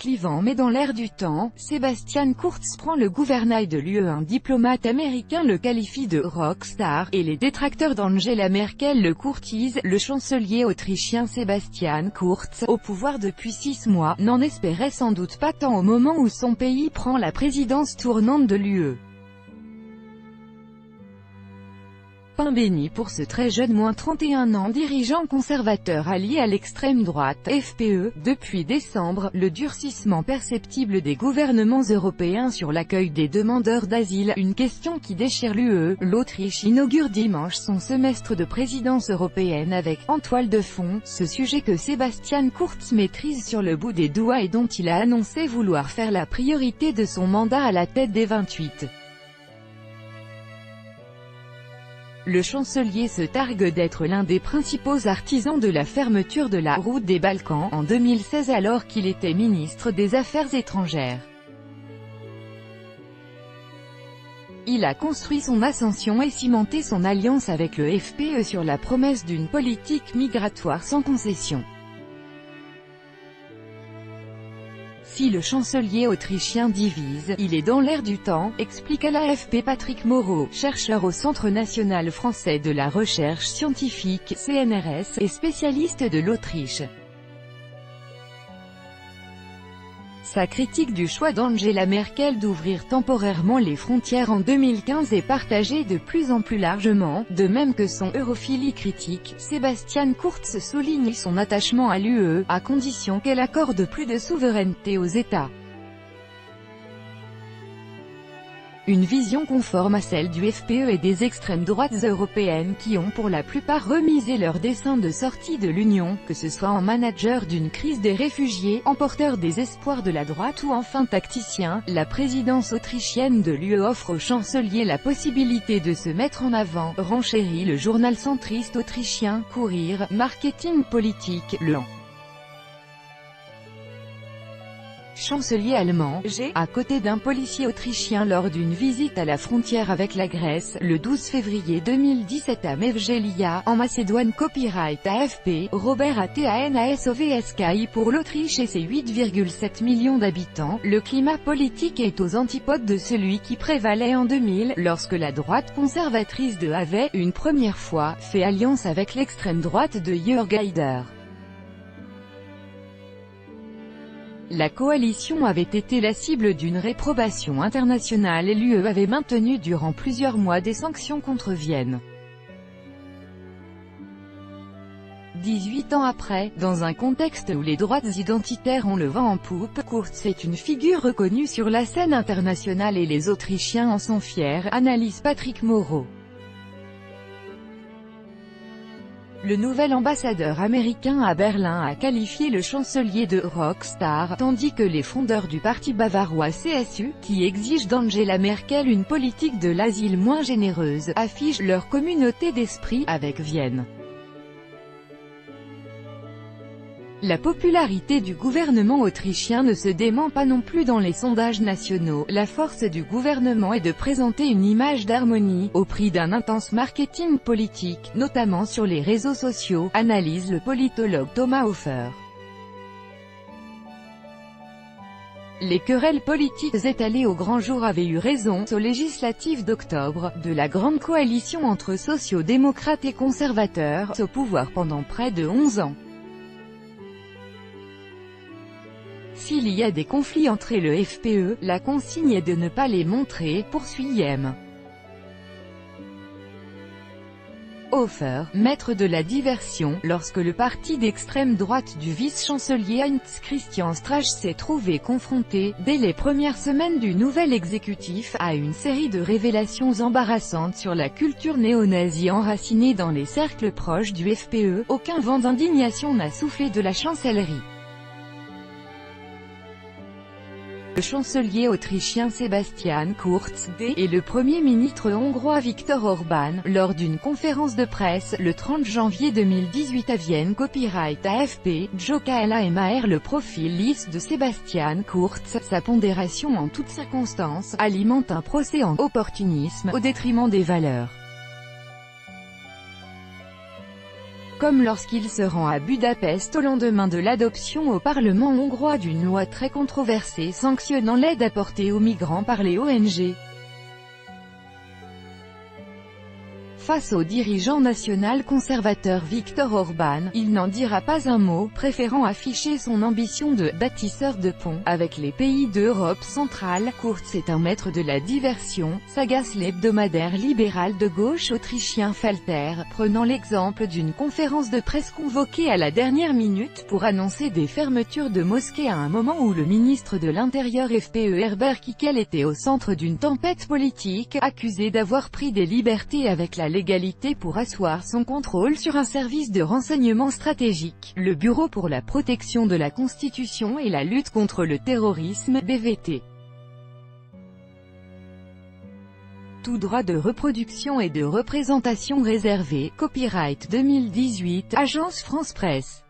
clivant mais dans l'air du temps, Sebastian Kurz prend le gouvernail de l'UE. Un diplomate américain le qualifie de « rockstar » et les détracteurs d'Angela Merkel le courtisent. Le chancelier autrichien Sebastian Kurz, au pouvoir depuis 6 mois, n'en espérait sans doute pas tant au moment où son pays prend la présidence tournante de l'UE. Pain béni pour ce très jeune -31 ans dirigeant conservateur allié à l'extrême droite, FPE. Depuis décembre, le durcissement perceptible des gouvernements européens sur l'accueil des demandeurs d'asile, une question qui déchire l'UE. L'Autriche inaugure dimanche son semestre de présidence européenne avec, en toile de fond, ce sujet que Sebastian Kurz maîtrise sur le bout des doigts et dont il a annoncé vouloir faire la priorité de son mandat à la tête des 28. Le chancelier se targue d'être l'un des principaux artisans de la fermeture de la route des Balkans en 2016 alors qu'il était ministre des Affaires étrangères. Il a construit son ascension et cimenté son alliance avec le FPE sur la promesse d'une politique migratoire sans concession. Si le chancelier autrichien divise, il est dans l'air du temps, explique à l'AFP Patrick Moreau, chercheur au Centre national français de la recherche scientifique, CNRS, et spécialiste de l'Autriche. Sa critique du choix d'Angela Merkel d'ouvrir temporairement les frontières en 2015 est partagée de plus en plus largement, de même que son europhilie critique. Sebastian Kurz souligne son attachement à l'UE, à condition qu'elle accorde plus de souveraineté aux États. Une vision conforme à celle du FPE et des extrêmes droites européennes qui ont pour la plupart remisé leur dessein de sortie de l'Union, que ce soit en manager d'une crise des réfugiés, en porteur des espoirs de la droite ou enfin tacticien. La présidence autrichienne de l'UE offre au chancelier la possibilité de se mettre en avant, renchérit le journal centriste autrichien Kurier. Marketing politique, le chancelier allemand, à côté d'un policier autrichien lors d'une visite à la frontière avec la Grèce, le 12 février 2017 à Mevgelia, en Macédoine. Copyright AFP, Robert Atanasovski. Pour l'Autriche et ses 8,7 millions d'habitants, le climat politique est aux antipodes de celui qui prévalait en 2000, lorsque la droite conservatrice de avait, une première fois, fait alliance avec l'extrême droite de Jörg Haider. La coalition avait été la cible d'une réprobation internationale et l'UE avait maintenu durant plusieurs mois des sanctions contre Vienne. 18 ans après, dans un contexte où les droites identitaires ont le vent en poupe, Kurz est une figure reconnue sur la scène internationale et les Autrichiens en sont fiers, analyse Patrick Moreau. Le nouvel ambassadeur américain à Berlin a qualifié le chancelier de « rockstar », tandis que les fondeurs du parti bavarois CSU, qui exigent d'Angela Merkel une politique de l'asile moins généreuse, affichent leur communauté d'esprit avec Vienne. La popularité du gouvernement autrichien ne se dément pas non plus dans les sondages nationaux. La force du gouvernement est de présenter une image d'harmonie, au prix d'un intense marketing politique, notamment sur les réseaux sociaux, analyse le politologue Thomas Hofer. Les querelles politiques étalées au grand jour avaient eu raison, aux législatives d'octobre, de la grande coalition entre sociaux-démocrates et conservateurs, au pouvoir pendant près de 11 ans. S'il y a des conflits entre le FPE, la consigne est de ne pas les montrer, poursuit M. Hofer, maître de la diversion, lorsque le parti d'extrême droite du vice-chancelier Heinz Christian Strache s'est trouvé confronté, dès les premières semaines du nouvel exécutif, à une série de révélations embarrassantes sur la culture néo-nazie enracinée dans les cercles proches du FPE, aucun vent d'indignation n'a soufflé de la chancellerie. Le chancelier autrichien Sebastian Kurz, et le premier ministre hongrois Viktor Orbán, lors d'une conférence de presse, le 30 janvier 2018 à Vienne. Copyright AFP, Jokaela et Maher. Le profil lisse de Sebastian Kurz, sa pondération en toutes circonstances, alimente un procès en opportunisme, au détriment des valeurs comme lorsqu'il se rend à Budapest au lendemain de l'adoption au Parlement hongrois d'une loi très controversée sanctionnant l'aide apportée aux migrants par les ONG. Face au dirigeant national conservateur Viktor Orban, il n'en dira pas un mot, préférant afficher son ambition de « bâtisseur de ponts » avec les pays d'Europe centrale. Kurz est un maître de la diversion, s'agace l'hebdomadaire libéral de gauche autrichien Falter, prenant l'exemple d'une conférence de presse convoquée à la dernière minute pour annoncer des fermetures de mosquées à un moment où le ministre de l'Intérieur FPE Herbert Kickl était au centre d'une tempête politique, accusé d'avoir pris des libertés avec la légalité pour asseoir son contrôle sur un service de renseignement stratégique, le Bureau pour la protection de la Constitution et la lutte contre le terrorisme, BVT. Tout droit de reproduction et de représentation réservé, copyright 2018, Agence France Presse.